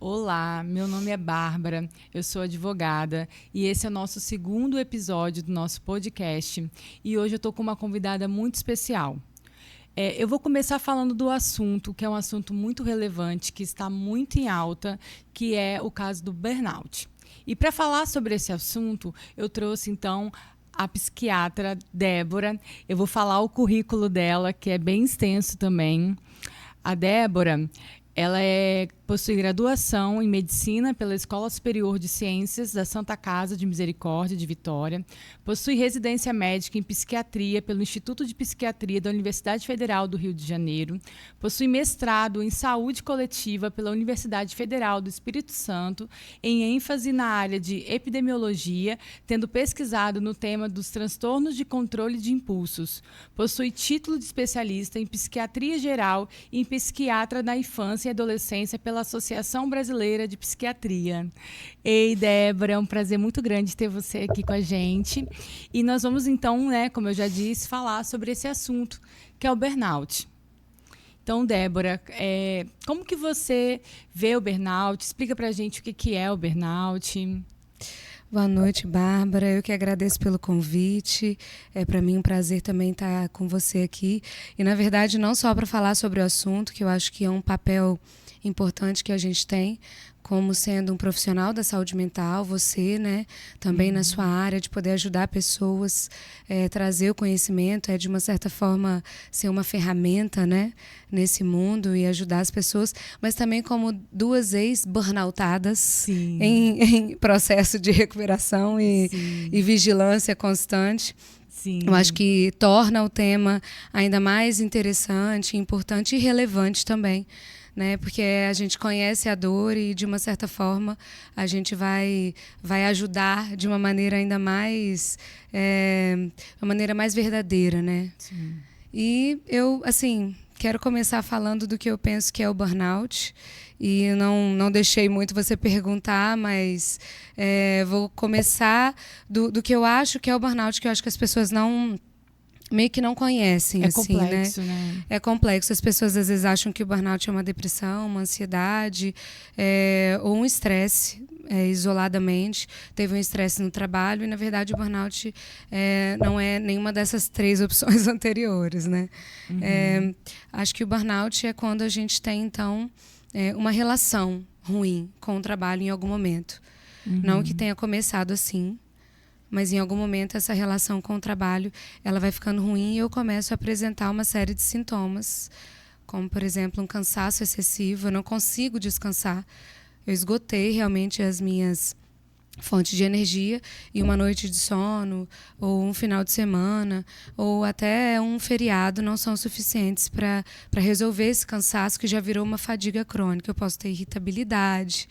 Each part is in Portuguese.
Olá, meu nome é Bárbara, eu sou advogada e esse é o nosso segundo episódio do nosso podcast. E hoje eu estou com uma convidada muito especial. Eu vou começar falando do assunto, que é um assunto muito relevante, que está muito em alta, que é o caso do burnout. E para falar sobre esse assunto, eu trouxe então a psiquiatra Débora. Eu vou falar o currículo dela, que é bem extenso também. A Débora, ela possui graduação em Medicina pela Escola Superior de Ciências da Santa Casa de Misericórdia de Vitória, possui residência médica em Psiquiatria pelo Instituto de Psiquiatria da Universidade Federal do Rio de Janeiro, possui mestrado em Saúde Coletiva pela Universidade Federal do Espírito Santo, em ênfase na área de epidemiologia, tendo pesquisado no tema dos transtornos de controle de impulsos. Possui título de especialista em Psiquiatria Geral e em Psiquiatra da Infância e Adolescência pela Associação Brasileira de Psiquiatria. Ei, Débora, é um prazer muito grande ter você aqui com a gente. E nós vamos então, como eu já disse, falar sobre esse assunto, que é o burnout. Então, Débora, como que você vê o burnout? Explica pra gente o que é o burnout. Boa noite, Bárbara. Eu que agradeço pelo convite. É para mim um prazer também estar com você aqui. E, na verdade, não só para falar sobre o assunto, que eu acho que é um papel importante que a gente tem, como sendo um profissional da saúde mental, você, né, também na sua área, de poder ajudar pessoas, trazer o conhecimento, de uma certa forma ser uma ferramenta, né, nesse mundo e ajudar as pessoas, mas também como duas ex-burnoutadas em processo de recuperação e vigilância constante. Sim. Eu acho que torna o tema ainda mais interessante, importante e relevante também, né? Porque a gente conhece a dor e, de uma certa forma, a gente vai ajudar de uma maneira ainda mais, uma maneira mais verdadeira, né? Sim. E eu, assim, quero começar falando do que eu penso que é o burnout. E não deixei muito você perguntar, mas vou começar do que eu acho que é o burnout, que eu acho que as pessoas meio que não conhecem, assim, complexo, né? É complexo. As pessoas às vezes acham que o burnout é uma depressão, uma ansiedade, ou um estresse, isoladamente. Teve um estresse no trabalho e, na verdade, o burnout não é nenhuma dessas três opções anteriores, né? Acho que o burnout é quando a gente tem, então, uma relação ruim com o trabalho em algum momento. Não que tenha começado assim, mas em algum momento essa relação com o trabalho ela vai ficando ruim e eu começo a apresentar uma série de sintomas, como, por exemplo, um cansaço excessivo. Eu não consigo descansar. Eu esgotei realmente as minhas fontes de energia e uma noite de sono, ou um final de semana, ou até um feriado não são suficientes para resolver esse cansaço que já virou uma fadiga crônica. Eu posso ter irritabilidade.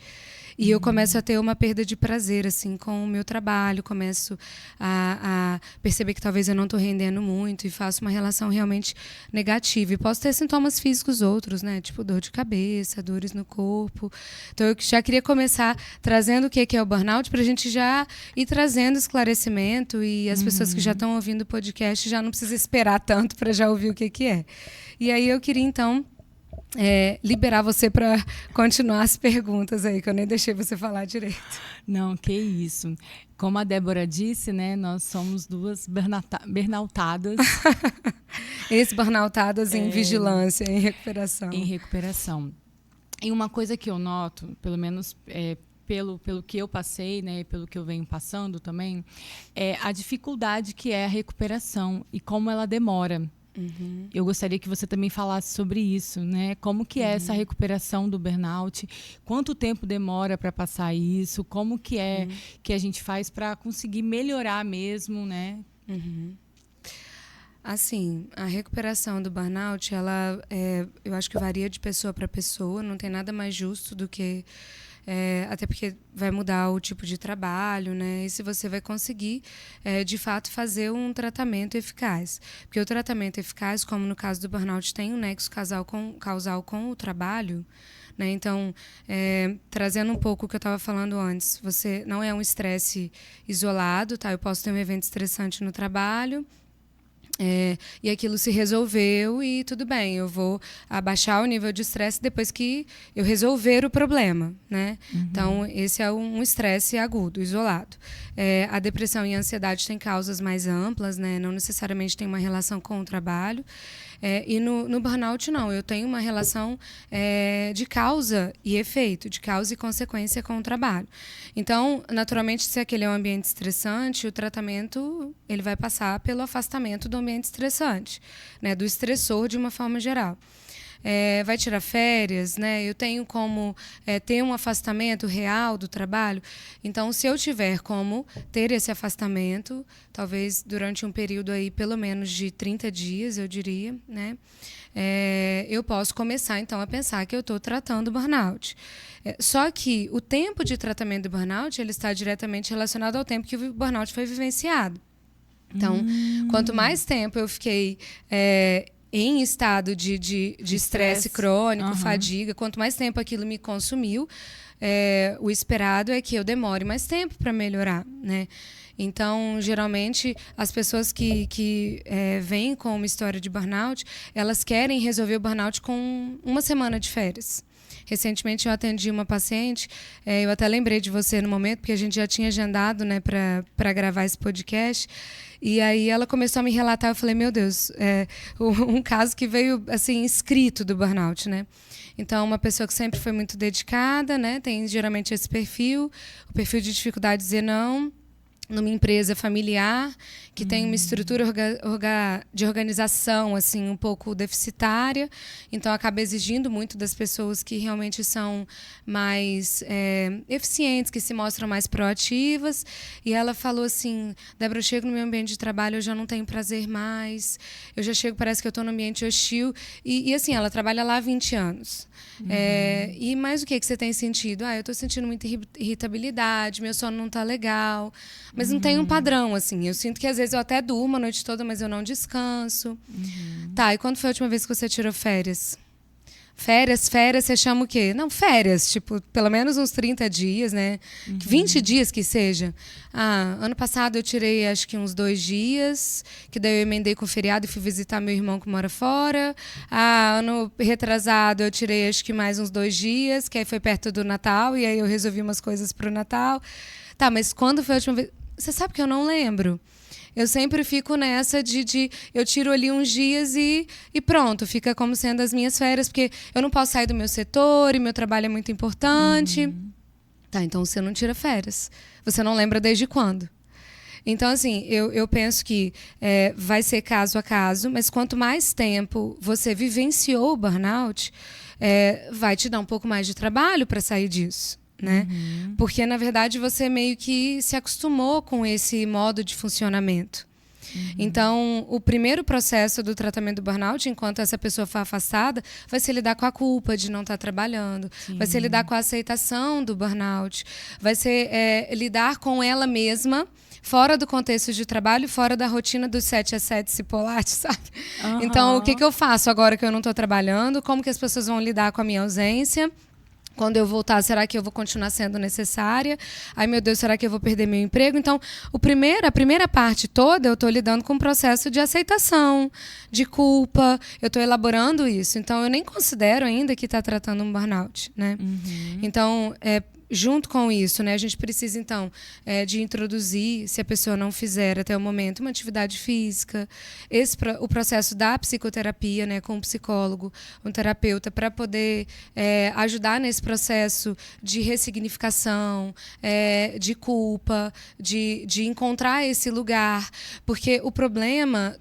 E eu começo a ter uma perda de prazer, assim, com o meu trabalho, começo a perceber que talvez eu não estou rendendo muito e faço uma relação realmente negativa. E posso ter sintomas físicos outros, né? Tipo dor de cabeça, dores no corpo. Então eu já queria começar trazendo o que é o burnout para a gente já ir trazendo esclarecimento e as pessoas que já estão ouvindo o podcast já não precisam esperar tanto para já ouvir o que é. E aí eu queria, então, liberar você para continuar as perguntas aí, que eu nem deixei você falar direito. Não, que isso. Como a Débora disse, né, nós somos duas burnoutadas. Ex-burnoutadas em vigilância, em recuperação. Em recuperação. E uma coisa que eu noto, pelo menos pelo que eu passei, né, pelo que eu venho passando também, é a dificuldade que é a recuperação e como ela demora. Eu gostaria que você também falasse sobre isso, né? Como que é essa recuperação do burnout? Quanto tempo demora para passar isso? Como que é que a gente faz para conseguir melhorar mesmo, né? Assim, a recuperação do burnout, eu acho que varia de pessoa para pessoa. Não tem nada mais justo do que até porque vai mudar o tipo de trabalho, né? E se você vai conseguir, de fato, fazer um tratamento eficaz. Porque o tratamento eficaz, como no caso do burnout, tem um nexo causal com o trabalho, né? Então, trazendo um pouco o que eu estava falando antes, você não é um estresse isolado, tá? Eu posso ter um evento estressante no trabalho, E aquilo se resolveu e tudo bem, eu vou abaixar o nível de estresse depois que eu resolver o problema, né? Então, esse é um estresse agudo, isolado. A depressão e a ansiedade têm causas mais amplas, né? Não necessariamente tem uma relação com o trabalho. E no burnout, não. Eu tenho uma relação de causa e efeito, de causa e consequência com o trabalho. Então, naturalmente, se aquele é um ambiente estressante, o tratamento ele vai passar pelo afastamento do ambiente estressante, né, do estressor de uma forma geral. Vai tirar férias, né? Eu tenho como ter um afastamento real do trabalho. Então, se eu tiver como ter esse afastamento, talvez durante um período aí pelo menos de 30 dias, eu diria, né? Eu posso começar, então, a pensar que eu estou tratando o burnout. Só que o tempo de tratamento do burnout ele está diretamente relacionado ao tempo que o burnout foi vivenciado. Então, quanto mais tempo eu fiquei em estado de estresse crônico, fadiga, quanto mais tempo aquilo me consumiu, o esperado é que eu demore mais tempo para melhorar, né? Então, geralmente, as pessoas que vêm com uma história de burnout, elas querem resolver o burnout com uma semana de férias. Recentemente eu atendi uma paciente, eu até lembrei de você no momento, porque a gente já tinha agendado, né, para gravar esse podcast, e aí ela começou a me relatar, eu falei, meu Deus, um caso que veio assim escrito do burnout, né? Então, uma pessoa que sempre foi muito dedicada, né, tem geralmente esse perfil, o perfil de dificuldade de dizer não, numa empresa familiar que tem uma estrutura de organização assim um pouco deficitária, então acaba exigindo muito das pessoas que realmente são mais eficientes, que se mostram mais proativas. E ela falou assim, Débora, eu chego no meu ambiente de trabalho, eu já não tenho prazer mais, eu já chego, parece que eu estou num ambiente hostil. E assim, ela trabalha lá há 20 anos. E mais o que você tem sentido? Eu estou sentindo muita irritabilidade, meu sono não está legal, mas não tem um padrão, assim. Eu sinto que às vezes eu até durmo a noite toda, mas eu não descanso. Tá, e quando foi a última vez que você tirou férias? Férias, você chama o quê? Não, férias, tipo, pelo menos uns 30 dias, né? 20 dias que seja. Ano passado eu tirei acho que uns 2 dias, que daí eu emendei com o feriado e fui visitar meu irmão que mora fora. Ano retrasado eu tirei acho que mais uns 2 dias, que aí foi perto do Natal, e aí eu resolvi umas coisas pro Natal. Tá, mas quando foi a última vez? Você sabe que eu não lembro. Eu sempre fico nessa de eu tiro ali uns dias e pronto, fica como sendo as minhas férias, porque eu não posso sair do meu setor e meu trabalho é muito importante. Tá, então você não tira férias. Você não lembra desde quando? Então, assim, eu penso que vai ser caso a caso, mas quanto mais tempo você vivenciou o burnout, vai te dar um pouco mais de trabalho para sair disso. Né? Porque, na verdade, você meio que se acostumou com esse modo de funcionamento. Então, o primeiro processo do tratamento do burnout, enquanto essa pessoa for afastada, vai ser lidar com a culpa de não estar trabalhando, vai ser lidar com a aceitação do burnout, vai ser lidar com ela mesma, fora do contexto de trabalho, fora da rotina dos 7 às 7 cipolates, sabe? Então, o que eu faço agora que eu não estou trabalhando? Como que as pessoas vão lidar com a minha ausência? Quando eu voltar, será que eu vou continuar sendo necessária? Ai, meu Deus, será que eu vou perder meu emprego? Então, a primeira parte toda, eu estou lidando com um processo de aceitação, de culpa. Eu estou elaborando isso. Então, eu nem considero ainda que está tratando um burnout, né? Então, junto com isso, né, a gente precisa, então, de introduzir, se a pessoa não fizer até o momento, uma atividade física, o processo da psicoterapia, né, com um psicólogo, um terapeuta, para poder ajudar nesse processo de ressignificação, de culpa, de encontrar esse lugar. Porque o problema,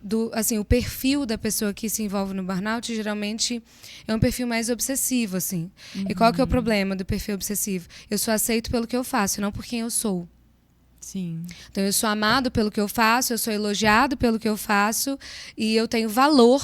o perfil da pessoa que se envolve no burnout, geralmente, é um perfil mais obsessivo, assim. E qual que é o problema do perfil obsessivo? Eu sou aceito pelo que eu faço, não por quem eu sou. Sim. Então, eu sou amado pelo que eu faço, eu sou elogiado pelo que eu faço e eu tenho valor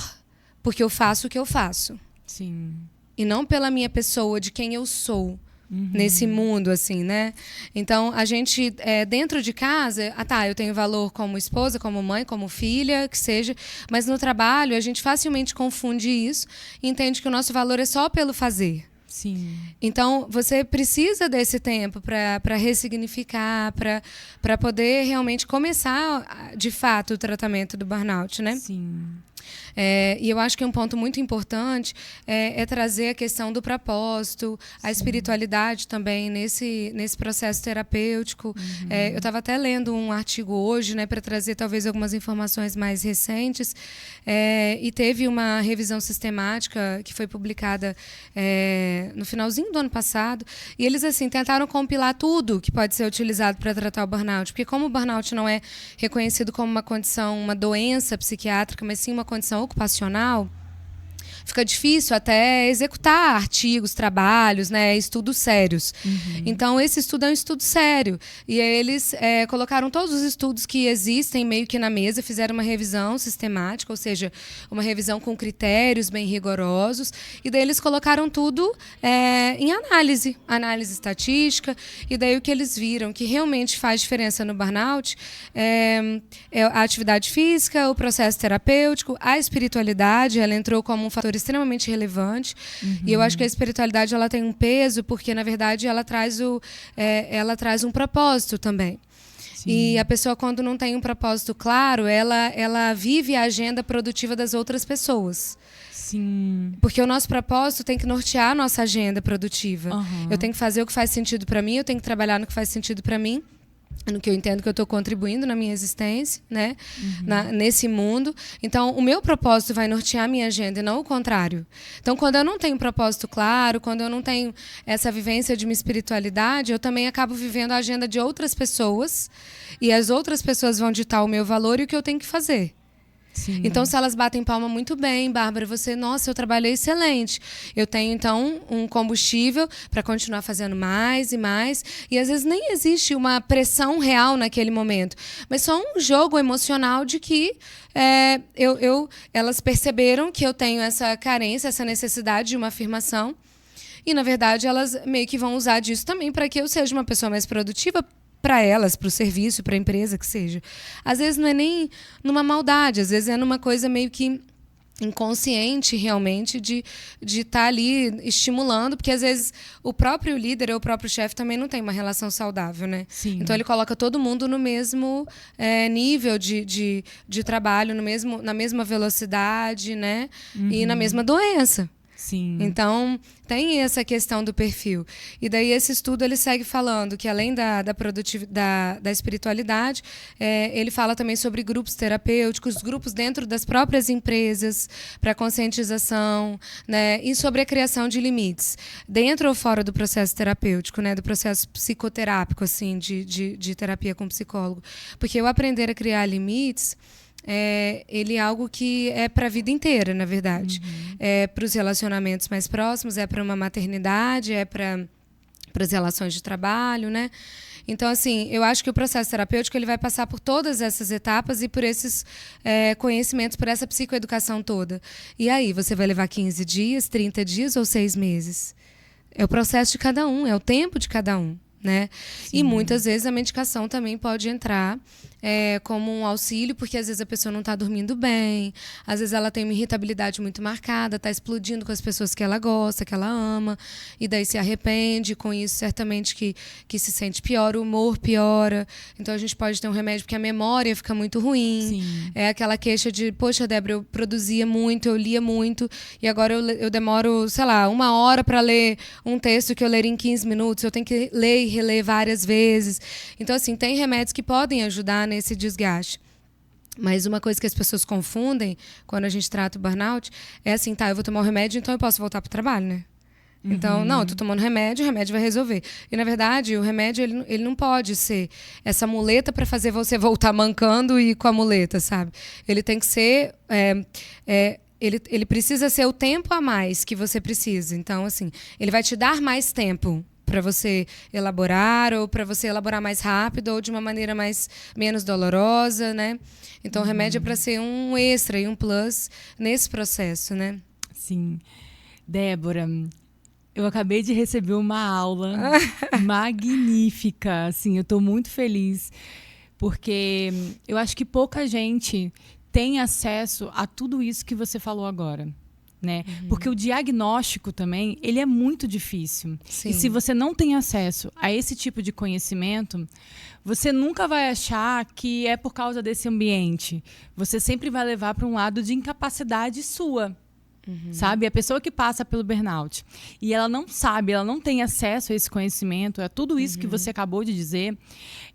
porque eu faço o que eu faço. Sim. E não pela minha pessoa, de quem eu sou nesse mundo, assim, né? Então, a gente, dentro de casa, eu tenho valor como esposa, como mãe, como filha, que seja, mas no trabalho a gente facilmente confunde isso e entende que o nosso valor é só pelo fazer. Sim. Então, você precisa desse tempo para ressignificar, para poder realmente começar, de fato, o tratamento do burnout, né? Sim. E eu acho que um ponto muito importante é trazer a questão do propósito, a espiritualidade também nesse processo terapêutico. Eu estava até lendo um artigo hoje, né, para trazer talvez algumas informações mais recentes, e teve uma revisão sistemática que foi publicada no finalzinho do ano passado, e eles assim tentaram compilar tudo que pode ser utilizado para tratar o burnout, porque como o burnout não é reconhecido como uma condição, uma doença psiquiátrica, mas sim uma condição ocupacional, fica difícil até executar artigos, trabalhos, né, estudos sérios. Então, esse estudo é um estudo sério. E aí eles colocaram todos os estudos que existem meio que na mesa, fizeram uma revisão sistemática, ou seja, uma revisão com critérios bem rigorosos, e daí eles colocaram tudo em análise estatística, e daí o que eles viram que realmente faz diferença no burnout é a atividade física, o processo terapêutico, a espiritualidade, ela entrou como um fator extremamente relevante. E eu acho que a espiritualidade ela tem um peso porque, na verdade, ela traz um propósito também. Sim. E a pessoa, quando não tem um propósito claro, ela vive a agenda produtiva das outras pessoas. Sim. Porque o nosso propósito tem que nortear a nossa agenda produtiva. Eu tenho que fazer o que faz sentido para mim, eu tenho que trabalhar no que faz sentido para mim, no que eu entendo que eu estou contribuindo na minha existência, né? Nesse mundo. Então, o meu propósito vai nortear a minha agenda e não o contrário. Então, quando eu não tenho um propósito claro, quando eu não tenho essa vivência de uma espiritualidade, eu também acabo vivendo a agenda de outras pessoas, e as outras pessoas vão ditar o meu valor e o que eu tenho que fazer. Sim. Então, se elas batem palma muito bem, Bárbara, nossa, seu trabalho é excelente. Eu tenho, então, um combustível para continuar fazendo mais e mais. E, às vezes, nem existe uma pressão real naquele momento. Mas só um jogo emocional de que elas perceberam que eu tenho essa carência, essa necessidade de uma afirmação. E, na verdade, elas meio que vão usar disso também para que eu seja uma pessoa mais produtiva, para elas, para o serviço, para a empresa, que seja. Às vezes não é nem numa maldade, às vezes é numa coisa meio que inconsciente, realmente, de estar ali estimulando, porque às vezes o próprio líder ou o próprio chefe também não tem uma relação saudável, né? Sim. Então ele coloca todo mundo no mesmo nível de trabalho, na mesma velocidade, né? E na mesma doença. Sim. Então, tem essa questão do perfil. E daí esse estudo ele segue falando que, além da espiritualidade, ele fala também sobre grupos terapêuticos, grupos dentro das próprias empresas para conscientização, né, e sobre a criação de limites, dentro ou fora do processo terapêutico, né, do processo psicoterápico, assim, de terapia com psicólogo. Porque o aprender a criar limites... ele é algo que é para a vida inteira, na verdade. É para os relacionamentos mais próximos, é para uma maternidade, é para as relações de trabalho, né? Então, assim, eu acho que o processo terapêutico ele vai passar por todas essas etapas e por esses conhecimentos, por essa psicoeducação toda. E aí, você vai levar 15 dias, 30 dias ou 6 meses? É o processo de cada um, é o tempo de cada um, né? E muitas vezes a medicação também pode entrar como um auxílio, porque às vezes a pessoa não está dormindo bem, às vezes ela tem uma irritabilidade muito marcada, está explodindo com as pessoas que ela gosta, que ela ama, e daí se arrepende, com isso certamente que se sente pior, o humor piora. Então a gente pode ter um remédio porque a memória fica muito ruim. Sim. É aquela queixa de, poxa, Débora, eu produzia muito, eu lia muito, e agora eu demoro, sei lá, 1 hora para ler um texto que eu leria em 15 minutos, eu tenho que ler e reler várias vezes. Então, assim, tem remédios que podem ajudar nesse desgaste. Mas uma coisa que as pessoas confundem quando a gente trata o burnout é assim, tá, eu vou tomar o remédio, então eu posso voltar pro trabalho, né? Então, não, eu tô tomando remédio, o remédio vai resolver. E, na verdade, o remédio ele não pode ser essa muleta para fazer você voltar mancando e com a muleta, sabe? Ele tem que ser... Ele precisa ser o tempo a mais que você precisa. Então, assim, ele vai te dar mais tempo para você elaborar, ou para você elaborar mais rápido, ou de uma maneira menos dolorosa, né? Então, o remédio é para ser um extra e um plus nesse processo, né? Sim. Débora, eu acabei de receber uma aula magnífica. Assim, eu estou muito feliz, porque eu acho que pouca gente tem acesso a tudo isso que você falou agora. né? Porque o diagnóstico também, ele é muito difícil. Sim. E se você não tem acesso a esse tipo de conhecimento, você nunca vai achar que é por causa desse ambiente. Você sempre vai levar para um lado de incapacidade sua. Sabe? A pessoa que passa pelo burnout e ela não sabe, ela não tem acesso a esse conhecimento, a tudo isso que você acabou de dizer,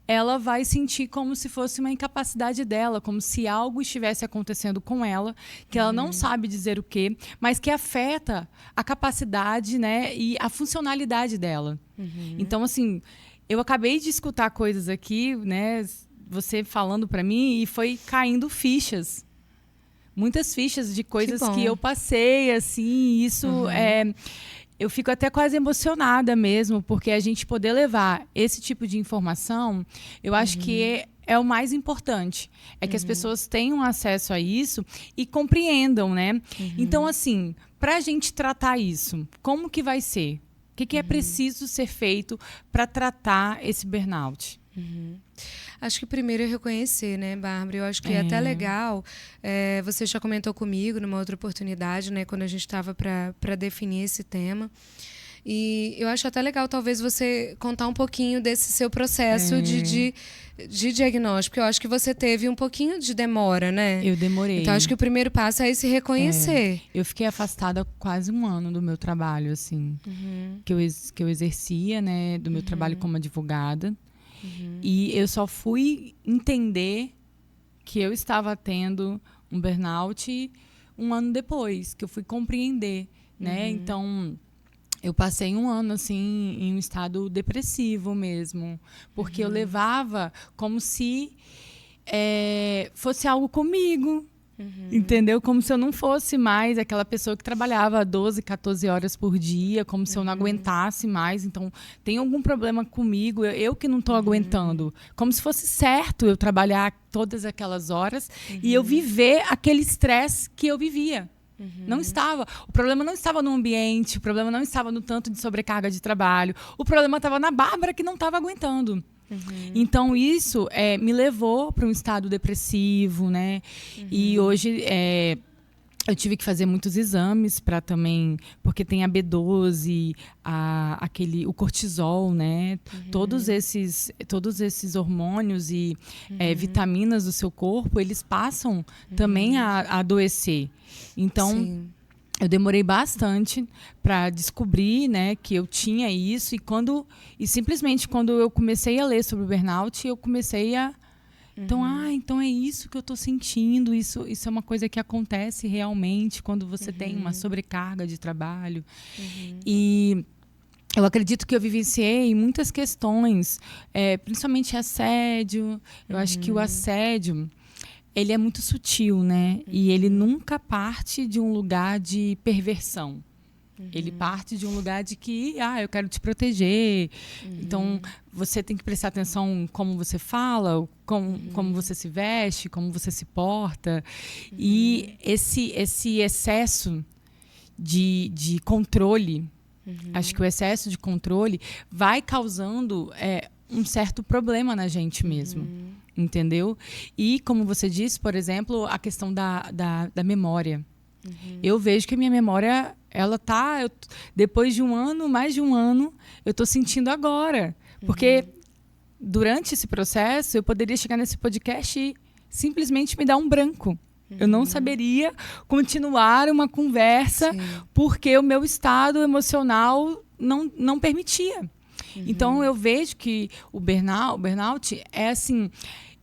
ela vai sentir como se fosse uma incapacidade dela, como se algo estivesse acontecendo com ela, que ela não sabe dizer o quê, mas que afeta a capacidade, né, e a funcionalidade dela. Então, assim, eu acabei de escutar coisas aqui, né, você falando para mim, e foi caindo fichas. Muitas fichas de coisas que eu passei, assim, isso eu fico até quase emocionada mesmo, porque a gente poder levar esse tipo de informação, eu acho que é o mais importante. É que as pessoas tenham acesso a isso e compreendam, né? Então, assim, para a gente tratar isso, como que vai ser? O que é preciso ser feito para tratar esse burnout? Acho que primeiro é reconhecer, né, Bárbara? Eu acho que é até legal. Você já comentou comigo numa outra oportunidade, né, quando a gente estava para definir esse tema. E eu acho até legal, talvez, você contar um pouquinho desse seu processo de diagnóstico. Eu acho que você teve um pouquinho de demora, né? Eu demorei. Então, acho que o primeiro passo é se reconhecer. Eu fiquei afastada quase um ano do meu trabalho, assim, que eu exercia, né, do meu trabalho como advogada. E eu só fui entender que eu estava tendo um burnout um ano depois, que eu fui compreender, né? Então, eu passei um ano, assim, em um estado depressivo mesmo. Porque eu levava como se fosse algo comigo. Entendeu? Como se eu não fosse mais aquela pessoa que trabalhava 12, 14 horas por dia, como se eu não aguentasse mais. Então, tem algum problema comigo, eu que não estou aguentando. Como se fosse certo eu trabalhar todas aquelas horas e eu viver aquele estresse que eu vivia. Não estava. O problema não estava no ambiente, o problema não estava no tanto de sobrecarga de trabalho. O problema estava na Bárbara que não estava aguentando. Então, isso me levou para um estado depressivo, né? E hoje eu tive que fazer muitos exames para também... Porque tem a B12, o cortisol, né? Todos esses hormônios e vitaminas do seu corpo, eles passam também a adoecer. Então... Sim. Eu demorei bastante para descobrir, né, que eu tinha isso e simplesmente quando eu comecei a ler sobre o burnout, eu comecei a... Então é isso que eu estou sentindo, isso é uma coisa que acontece realmente quando você tem uma sobrecarga de trabalho. E eu acredito que eu vivenciei muitas questões, principalmente assédio. Eu acho que o assédio... ele é muito sutil, né? E ele nunca parte de um lugar de perversão. Ele parte de um lugar de que, eu quero te proteger. Então, você tem que prestar atenção como você fala, como você se veste, como você se porta. E esse excesso de controle, acho que o excesso de controle vai causando um certo problema na gente mesmo. Entendeu? E, como você disse, por exemplo, a questão da memória. Eu vejo que a minha memória, ela tá... depois de um ano, mais de um ano, eu estou sentindo agora. Porque durante esse processo, eu poderia chegar nesse podcast e simplesmente me dar um branco. Eu não saberia continuar uma conversa porque o meu estado emocional não permitia. Então, eu vejo que o burnout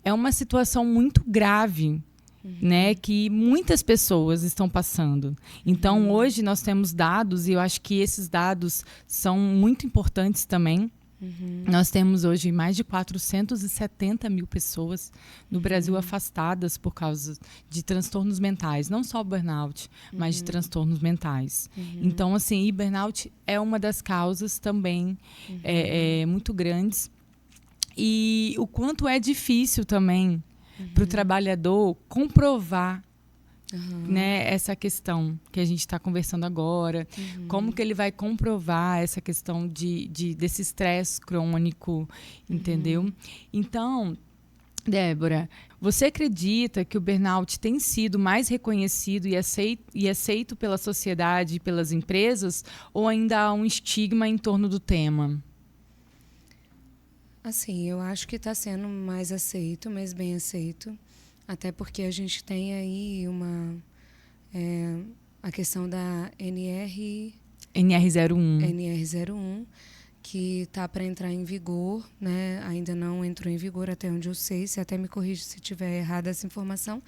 é uma situação muito grave, né, que muitas pessoas estão passando. Então, hoje nós temos dados, e eu acho que esses dados são muito importantes também. Nós temos hoje mais de 470 mil pessoas no Brasil afastadas por causa de transtornos mentais. Não só burnout, mas de transtornos mentais. Então, assim, burnout é uma das causas também muito grandes. E o quanto é difícil também para o trabalhador comprovar né, essa questão que a gente está conversando agora, como que ele vai comprovar essa questão desse estresse crônico, entendeu? Então, Débora, você acredita que o burnout tem sido mais reconhecido e aceito pela sociedade e pelas empresas, ou ainda há um estigma em torno do tema? Assim, eu acho que está sendo mais aceito, mais bem aceito, até porque a gente tem aí a questão da NR01. NR01, que está para entrar em vigor, né? Ainda não entrou em vigor até onde eu sei, você até me corrige se estiver errada essa informação.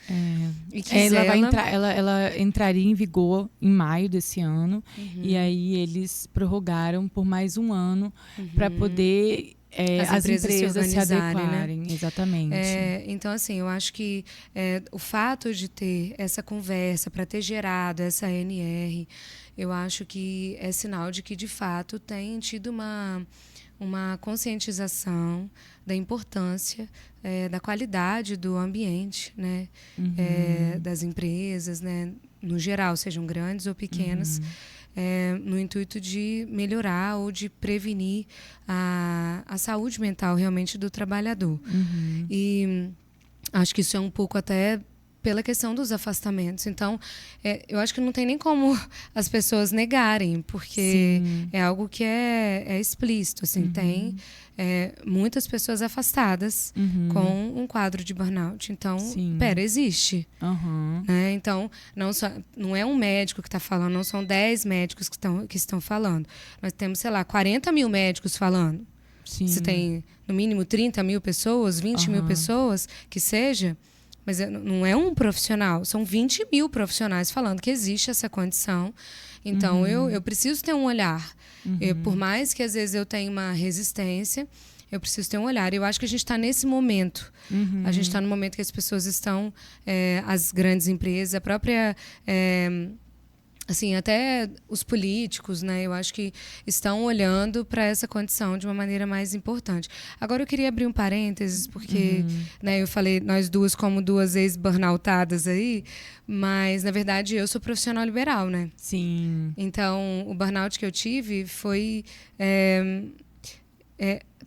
E que ela entraria em vigor em maio desse ano, e aí eles prorrogaram por mais um ano para poder as empresas se adequarem. Né? Exatamente. Então, assim, eu acho que o fato de ter essa conversa, para ter gerado essa NR, eu acho que é sinal de que, de fato, tem tido uma conscientização da importância, da qualidade do ambiente, né? Das empresas, né? No geral, sejam grandes ou pequenas, no intuito de melhorar ou de prevenir a saúde mental realmente do trabalhador. E acho que isso é um pouco até pela questão dos afastamentos. Então, eu acho que não tem nem como as pessoas negarem, porque é algo que é explícito. Assim, tem muitas pessoas afastadas com um quadro de burnout. Então, existe. Né? Então, não é um médico que está falando, não são 10 médicos que estão falando. Nós temos, sei lá, 40 mil médicos falando. Se tem, no mínimo, 30 mil pessoas, 20 mil pessoas, que seja... Mas não é um profissional, são 20 mil profissionais falando que existe essa condição. Então, eu preciso ter um olhar. Por mais que, às vezes, eu tenha uma resistência, eu preciso ter um olhar. Eu acho que a gente está nesse momento. A gente está no momento que as pessoas estão, as grandes empresas, a própria... assim, até os políticos, né, eu acho que estão olhando para essa condição de uma maneira mais importante. Agora, eu queria abrir um parênteses, porque né, eu falei nós duas como duas ex-burnoutadas aí, mas, na verdade, eu sou profissional liberal, né? Sim. Então, o burnout que eu tive foi...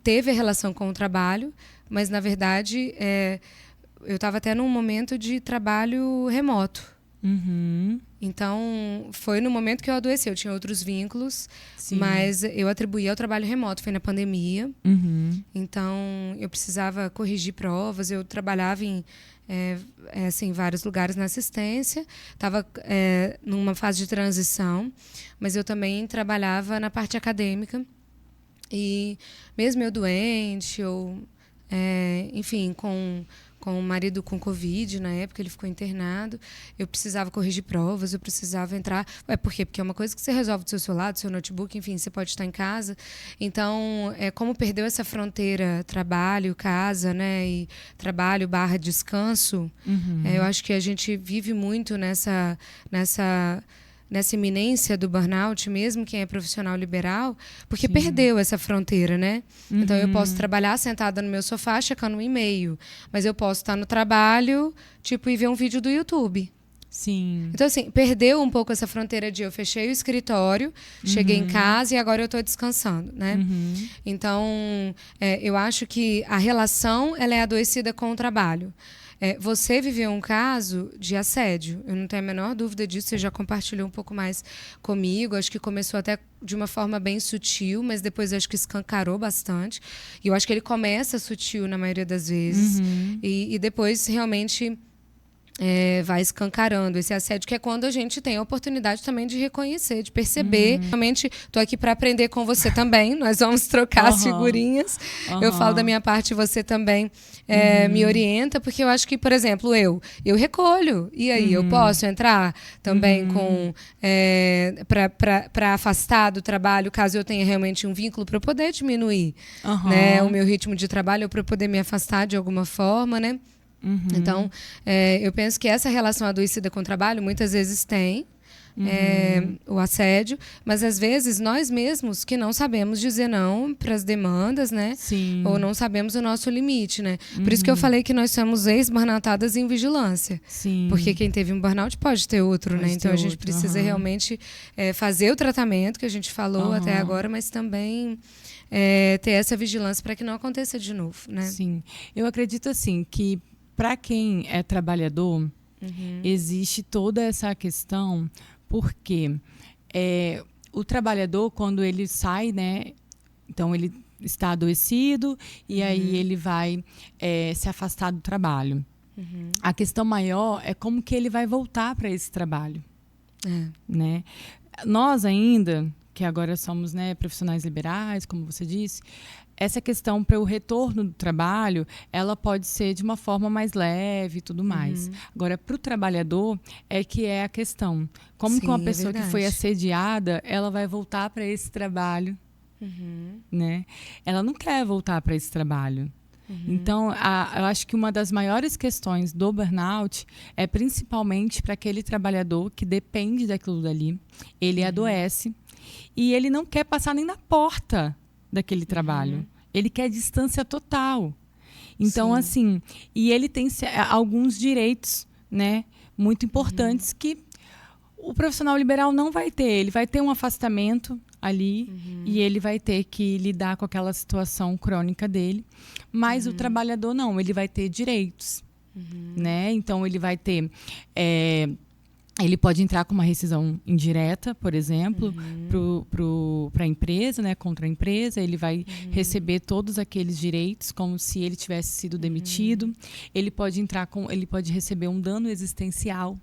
teve a relação com o trabalho, mas, na verdade, eu estava até num momento de trabalho remoto. Então, foi no momento que eu adoeci. Eu tinha outros vínculos, mas eu atribuía ao trabalho remoto. Foi na pandemia. Então, eu precisava corrigir provas. Eu trabalhava em assim, vários lugares na assistência. Estava numa fase de transição, mas eu também trabalhava na parte acadêmica. E mesmo eu doente, enfim, com o marido com Covid, na época ele ficou internado, eu precisava corrigir provas, eu precisava entrar... Por quê? Porque é uma coisa que você resolve do seu lado, do seu notebook, enfim, você pode estar em casa. Então, como perdeu essa fronteira trabalho, casa, né, e trabalho / descanso, eu acho que a gente vive muito nessa iminência do burnout, mesmo quem é profissional liberal, porque perdeu essa fronteira, né? Então, eu posso trabalhar sentada no meu sofá, checando um e-mail, mas eu posso estar no trabalho, e ver um vídeo do YouTube. Sim. Então, assim, perdeu um pouco essa fronteira de eu fechei o escritório, cheguei em casa e agora eu estou descansando, né? Então, eu acho que a relação ela é adoecida com o trabalho. Você viveu um caso de assédio, eu não tenho a menor dúvida disso, você já compartilhou um pouco mais comigo, acho que começou até de uma forma bem sutil, mas depois acho que escancarou bastante, e eu acho que ele começa sutil na maioria das vezes, e depois realmente... vai escancarando esse assédio, que é quando a gente tem a oportunidade também de reconhecer, de perceber. Realmente, estou aqui para aprender com você também. Nós vamos trocar as figurinhas. Eu falo da minha parte, você também me orienta, porque eu acho que, por exemplo, eu recolho. E aí, eu posso entrar também para afastar do trabalho, caso eu tenha realmente um vínculo, para eu poder diminuir né, o meu ritmo de trabalho, para eu poder me afastar de alguma forma, né? Então, eu penso que essa relação adoecida com o trabalho muitas vezes tem, o assédio, mas às vezes nós mesmos que não sabemos dizer não para as demandas, né? Sim. Ou não sabemos o nosso limite, né? Por isso que eu falei que nós somos ex-burnoutadas em vigilância. Sim. Porque quem teve um burnout pode ter outro, né? Então a gente precisa realmente fazer o tratamento que a gente falou até agora, mas também ter essa vigilância para que não aconteça de novo, né? Sim. Eu acredito assim que para quem é trabalhador, existe toda essa questão, porque o trabalhador, quando ele sai, né? Então ele está adoecido e aí ele vai se afastar do trabalho. A questão maior é como que ele vai voltar para esse trabalho. Né? Nós ainda, que agora somos, né, profissionais liberais, como você disse, essa questão para o retorno do trabalho, ela pode ser de uma forma mais leve e tudo mais. Agora, para o trabalhador, que é a questão. Como que uma pessoa que foi assediada, ela vai voltar para esse trabalho? Né? Ela não quer voltar para esse trabalho. Então, eu acho que uma das maiores questões do burnout é principalmente para aquele trabalhador que depende daquilo dali. Ele adoece e ele não quer passar nem na porta daquele trabalho. Ele quer distância total. Então, assim, e ele tem alguns direitos, né, muito importantes que o profissional liberal não vai ter. Ele vai ter um afastamento ali e ele vai ter que lidar com aquela situação crônica dele. Mas o trabalhador não, ele vai ter direitos, né? Então, ele vai ter... ele pode entrar com uma rescisão indireta, por exemplo, para a empresa, né, contra a empresa. Ele vai receber todos aqueles direitos como se ele tivesse sido demitido. Ele pode receber um dano existencial.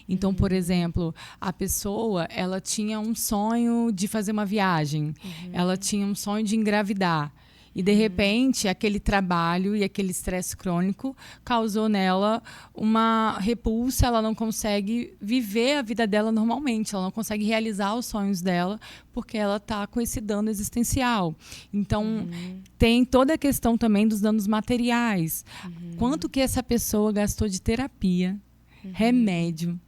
Então, por exemplo, a pessoa, ela tinha um sonho de fazer uma viagem, ela tinha um sonho de engravidar. E, de repente, aquele trabalho e aquele estresse crônico causou nela uma repulsa. Ela não consegue viver a vida dela normalmente. Ela não consegue realizar os sonhos dela porque ela está com esse dano existencial. Então, tem toda a questão também dos danos materiais. Quanto que essa pessoa gastou de terapia, remédio,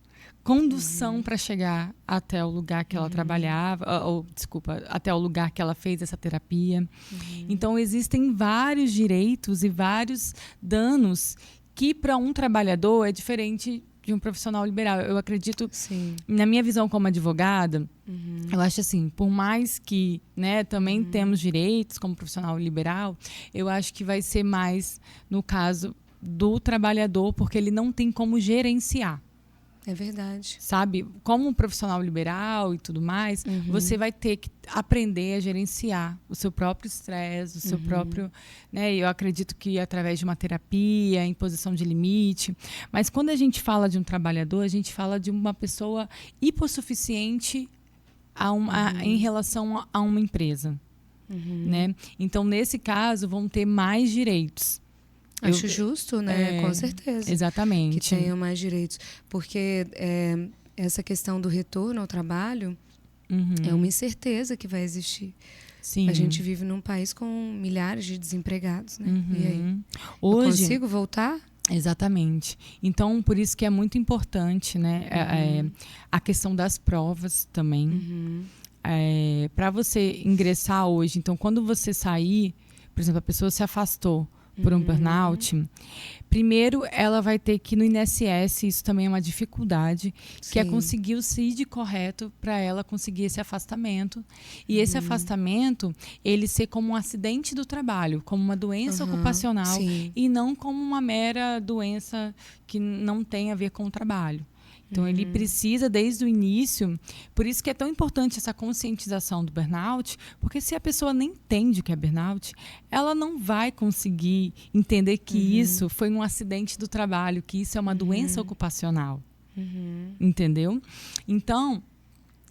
condução para chegar até o lugar que ela trabalhava, até o lugar que ela fez essa terapia. Então, existem vários direitos e vários danos que, para um trabalhador, é diferente de um profissional liberal. Eu acredito, na minha visão como advogada, eu acho assim, por mais que, né, também temos direitos como profissional liberal, eu acho que vai ser mais no caso do trabalhador, porque ele não tem como gerenciar. É verdade. Sabe? Como um profissional liberal e tudo mais, você vai ter que aprender a gerenciar o seu próprio estresse, o seu próprio... Né? Eu acredito que através de uma terapia, imposição de limite. Mas quando a gente fala de um trabalhador, a gente fala de uma pessoa hipossuficiente em relação a uma empresa. Né? Então, nesse caso, vão ter mais direitos. Acho justo, né? Com certeza. Exatamente. Que tenham mais direitos. Porque essa questão do retorno ao trabalho é uma incerteza que vai existir. Sim. A gente vive num país com milhares de desempregados, né? E aí? Hoje, eu consigo voltar? Exatamente. Então, por isso que é muito importante, né? A questão das provas também. Para você ingressar hoje, então, quando você sair, por exemplo, a pessoa se afastou por um burnout, primeiro ela vai ter que ir no INSS, isso também é uma dificuldade, que é conseguir o CID correto para ela conseguir esse afastamento. E esse afastamento, ele ser como um acidente do trabalho, como uma doença ocupacional e não como uma mera doença que não tem a ver com o trabalho. Então, ele precisa, desde o início... Por isso que é tão importante essa conscientização do burnout, porque se a pessoa nem entende o que é burnout, ela não vai conseguir entender que isso foi um acidente do trabalho, que isso é uma doença ocupacional. Entendeu? Então...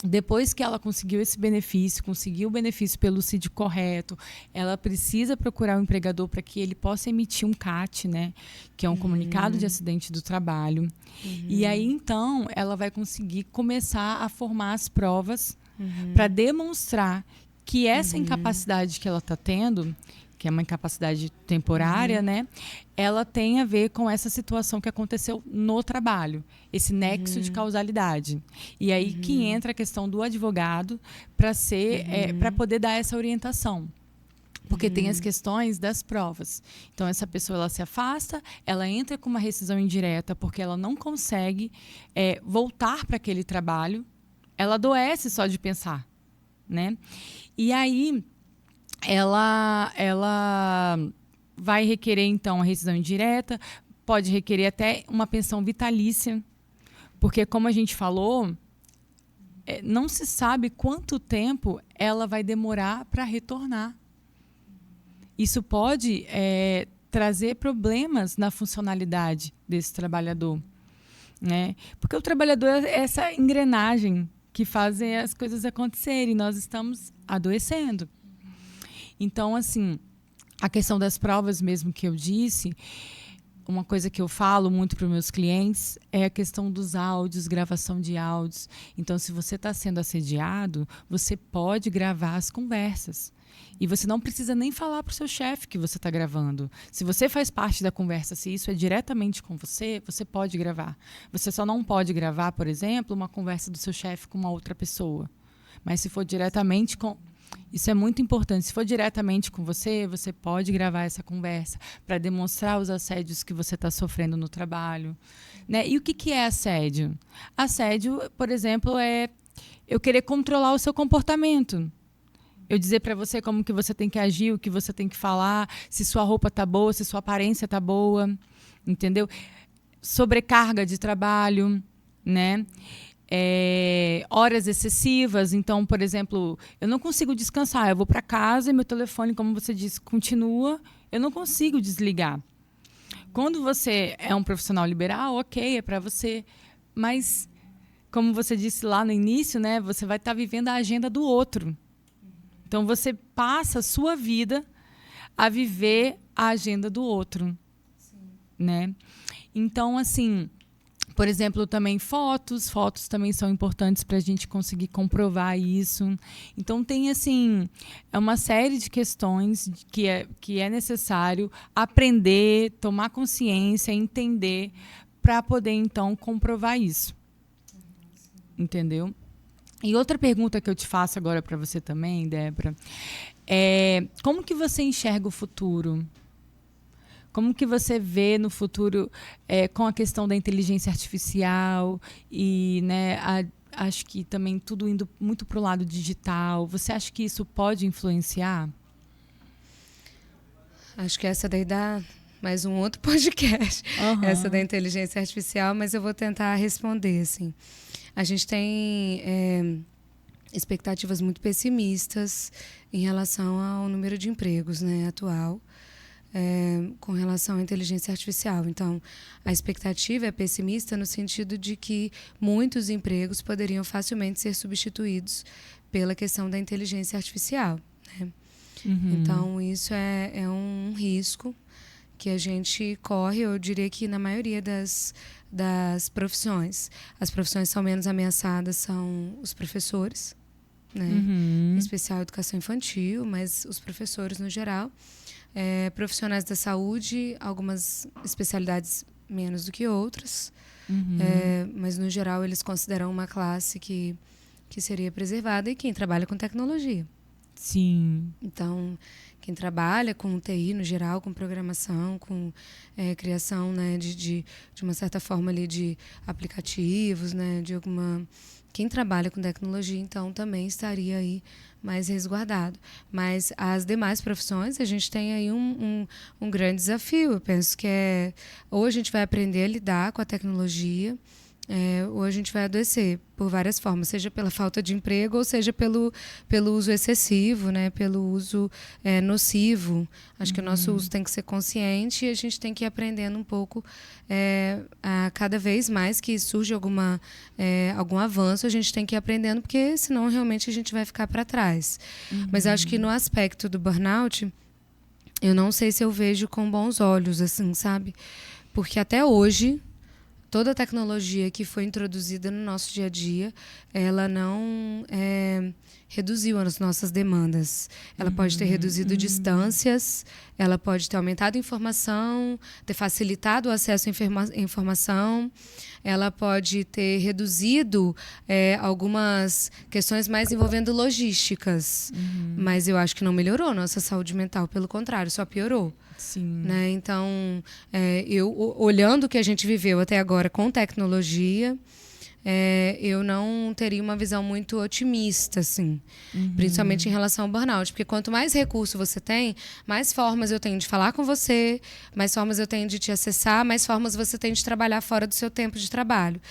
Depois que ela conseguiu esse benefício, conseguiu o benefício pelo CID correto, ela precisa procurar o empregador para que ele possa emitir um CAT, né? Que é um comunicado de acidente do trabalho. E aí, então, ela vai conseguir começar a formar as provas para demonstrar que essa incapacidade que ela está tendo, que é uma incapacidade temporária, né? Ela tem a ver com essa situação que aconteceu no trabalho, esse nexo de causalidade. E aí que entra a questão do advogado para poder dar essa orientação. Porque tem as questões das provas. Então, essa pessoa ela se afasta, ela entra com uma rescisão indireta porque ela não consegue voltar para aquele trabalho. Ela adoece só de pensar, né? E aí, ela vai requerer, então, a rescisão indireta, pode requerer até uma pensão vitalícia, porque, como a gente falou, não se sabe quanto tempo ela vai demorar para retornar. Isso pode trazer problemas na funcionalidade desse trabalhador, né? Porque o trabalhador é essa engrenagem que faz as coisas acontecerem. Nós estamos adoecendo. Então, assim, a questão das provas mesmo que eu disse, uma coisa que eu falo muito para os meus clientes é a questão dos áudios, gravação de áudios. Então, se você está sendo assediado, você pode gravar as conversas. E você não precisa nem falar para o seu chefe que você está gravando. Se você faz parte da conversa, se isso é diretamente com você, você pode gravar. Você só não pode gravar, por exemplo, uma conversa do seu chefe com uma outra pessoa. Mas se for diretamente com... Isso é muito importante. Se for diretamente com você, você pode gravar essa conversa para demonstrar os assédios que você está sofrendo no trabalho, né? E o que é assédio? Assédio, por exemplo, é eu querer controlar o seu comportamento. Eu dizer para você como que você tem que agir, o que você tem que falar, se sua roupa tá boa, se sua aparência tá boa, entendeu? Sobrecarga de trabalho, né? Horas excessivas. Então, por exemplo, eu não consigo descansar. Eu vou para casa e meu telefone, como você disse, continua. Eu não consigo desligar. Quando você é um profissional liberal, ok, é para você. Mas, como você disse lá no início, né? Você vai estar vivendo a agenda do outro. Então, você passa a sua vida a viver a agenda do outro, né? Então, assim, por exemplo, também fotos também são importantes para a gente conseguir comprovar isso. Então, tem, assim, uma série de questões que é necessário aprender, tomar consciência, entender, para poder, então, comprovar isso. Entendeu? E outra pergunta que eu te faço agora para você também, Débora, como que você enxerga o futuro? Como que você vê no futuro com a questão da inteligência artificial e, né, acho que também tudo indo muito para o lado digital. Você acha que isso pode influenciar? Acho que essa daí dá mais um outro podcast, essa da inteligência artificial, mas eu vou tentar responder, assim. A gente tem expectativas muito pessimistas em relação ao número de empregos, né, atual, com relação à inteligência artificial. Então, a expectativa é pessimista no sentido de que muitos empregos poderiam facilmente ser substituídos pela questão da inteligência artificial, né? Então, isso é um risco que a gente corre, eu diria que na maioria das profissões. As profissões são menos ameaçadas são os professores, né? Em especial a educação infantil, mas os professores no geral. Profissionais da saúde, algumas especialidades menos do que outras, mas no geral eles consideram uma classe que seria preservada, e quem trabalha com tecnologia. Sim. Então, quem trabalha com TI no geral, com programação, com criação, né, de uma certa forma ali de aplicativos, né, quem trabalha com tecnologia, então, também estaria aí mais resguardado. Mas as demais profissões, a gente tem aí um grande desafio. Eu penso que ou a gente vai aprender a lidar com a tecnologia, ou a gente vai adoecer por várias formas, seja pela falta de emprego ou seja pelo uso excessivo, né, pelo uso nocivo. Acho que o nosso uso tem que ser consciente e a gente tem que ir aprendendo um pouco a cada vez mais que surge algum avanço, a gente tem que ir aprendendo, porque senão realmente a gente vai ficar para trás. Mas acho que no aspecto do burnout, eu não sei se eu vejo com bons olhos, assim, sabe? Porque até hoje toda a tecnologia que foi introduzida no nosso dia a dia, ela não reduziu as nossas demandas. Ela pode ter reduzido distâncias, ela pode ter aumentado a informação, ter facilitado o acesso à informação, ela pode ter reduzido algumas questões mais envolvendo logísticas. Mas eu acho que não melhorou a nossa saúde mental, pelo contrário, só piorou. Sim. Né? Então, eu olhando o que a gente viveu até agora com tecnologia, eu não teria uma visão muito otimista, assim, principalmente em relação ao burnout, porque quanto mais recurso você tem, mais formas eu tenho de falar com você, mais formas eu tenho de te acessar, mais formas você tem de trabalhar fora do seu tempo de trabalho.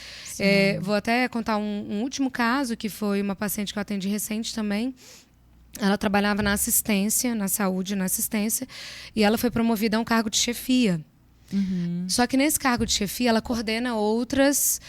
Vou até contar um último caso, que foi uma paciente que eu atendi recente também. Ela trabalhava na assistência, na saúde, na assistência, e ela foi promovida a um cargo de chefia. Só que nesse cargo de chefia ela coordena outras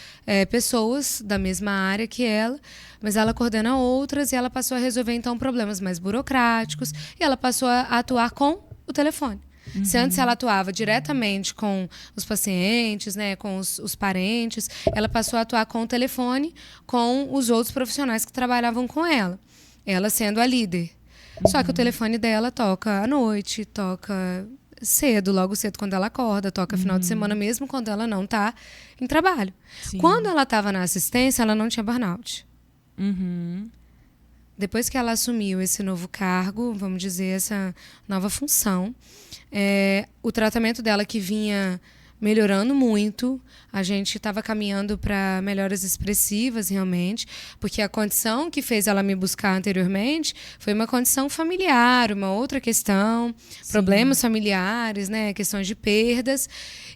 pessoas da mesma área que ela, mas ela coordena outras e ela passou a resolver então problemas mais burocráticos e ela passou a atuar com o telefone. Se antes ela atuava diretamente com os pacientes, né, com os parentes, ela passou a atuar com o telefone, com os outros profissionais que trabalhavam com ela sendo a líder. Só que o telefone dela toca à noite, toca cedo, logo cedo quando ela acorda, toca final de semana mesmo quando ela não está em trabalho. Sim. Quando ela estava na assistência, ela não tinha burnout. Depois que ela assumiu esse novo cargo, vamos dizer, essa nova função, o tratamento dela que vinha melhorando muito, a gente estava caminhando para melhoras expressivas realmente, porque a condição que fez ela me buscar anteriormente foi uma condição familiar, uma outra questão, problemas familiares, né, questões de perdas,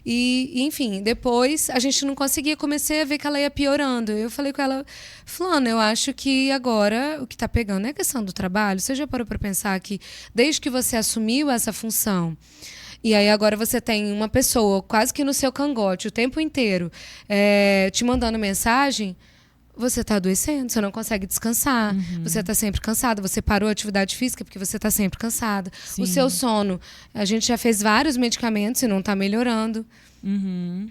e enfim, depois a gente não conseguia, comecei a ver que ela ia piorando. Eu falei com ela, fulana, eu acho que agora o que está pegando é a questão do trabalho. Você já parou para pensar que desde que você assumiu essa função, e aí agora você tem uma pessoa quase que no seu cangote o tempo inteiro te mandando mensagem, você está adoecendo, você não consegue descansar, você está sempre cansada, você parou a atividade física porque você está sempre cansada. Sim. O seu sono, a gente já fez vários medicamentos e não está melhorando.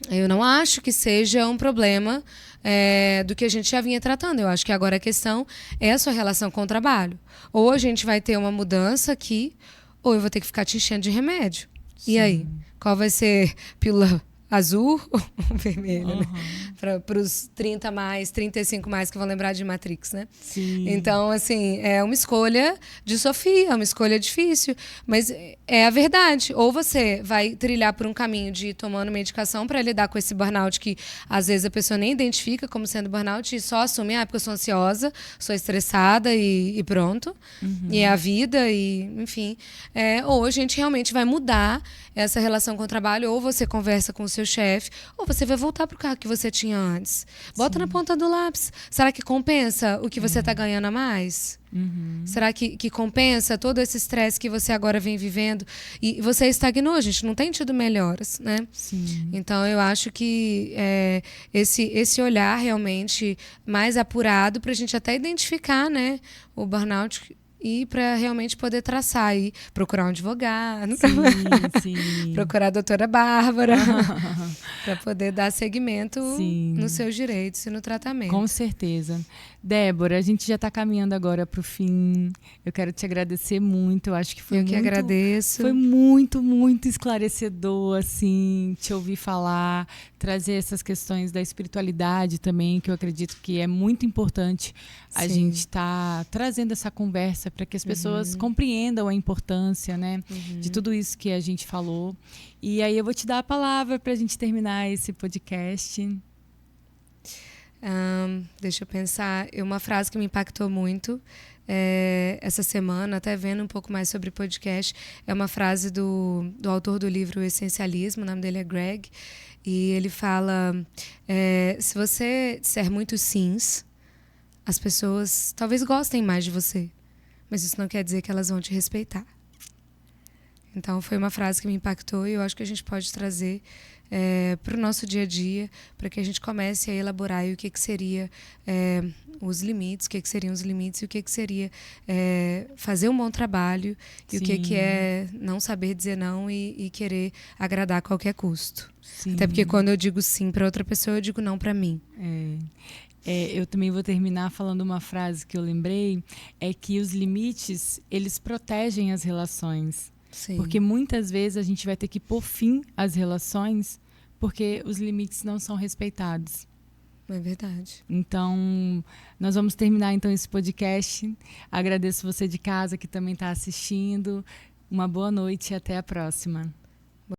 Eu não acho que seja um problema do que a gente já vinha tratando. Eu acho que agora a questão é a sua relação com o trabalho. Ou a gente vai ter uma mudança aqui, ou eu vou ter que ficar te enchendo de remédio. Sim. E aí? Qual vai ser pílula azul ou vermelha, né? Para os 30 mais, 35 mais que vão lembrar de Matrix, né? Sim. Então, assim, é uma escolha de Sofia, é uma escolha difícil, mas é a verdade. Ou você vai trilhar por um caminho de ir tomando medicação para lidar com esse burnout que às vezes a pessoa nem identifica como sendo burnout e só assume, porque eu sou ansiosa, sou estressada e pronto. E é a vida, e enfim. Ou a gente realmente vai mudar essa relação com o trabalho, ou você conversa com o seu chefe, ou você vai voltar para o cargo que você tinha antes. Bota na ponta do lápis. Será que compensa o que você está ganhando a mais? Será que compensa todo esse estresse que você agora vem vivendo? E você estagnou, a gente não tem tido melhoras, né? Sim. Então, eu acho que esse olhar realmente mais apurado para a gente até identificar, né, o burnout e para realmente poder traçar aí, procurar um advogado, Sim. procurar a doutora Bárbara, para poder dar seguimento nos seus direitos e no tratamento. Com certeza. Débora, a gente já está caminhando agora para o fim. Eu quero te agradecer muito. Eu acho que foi que agradeço. Foi muito, muito esclarecedor, assim, te ouvir falar, trazer essas questões da espiritualidade também, que eu acredito que é muito importante a gente estar trazendo essa conversa para que as pessoas compreendam a importância, né, de tudo isso que a gente falou. E aí eu vou te dar a palavra para a gente terminar esse podcast. Deixa eu pensar. Uma frase que me impactou muito essa semana, até vendo um pouco mais sobre podcast, é uma frase do autor do livro Essencialismo, o nome dele é Greg, e ele fala, se você disser muitos sims, as pessoas talvez gostem mais de você, mas isso não quer dizer que elas vão te respeitar. Então, foi uma frase que me impactou e eu acho que a gente pode trazer para o nosso dia a dia, para que a gente comece a elaborar aí o que seria os limites, o que seriam os limites e o que seria fazer um bom trabalho e o que é não saber dizer não e querer agradar a qualquer custo. Sim. Até porque quando eu digo sim para outra pessoa, eu digo não para mim. Eu também vou terminar falando uma frase que eu lembrei, é que os limites, eles protegem as relações. Sim. Porque muitas vezes a gente vai ter que pôr fim às relações porque os limites não são respeitados. É verdade. Então, nós vamos terminar então esse podcast. Agradeço você de casa que também está assistindo. Uma boa noite e até a próxima.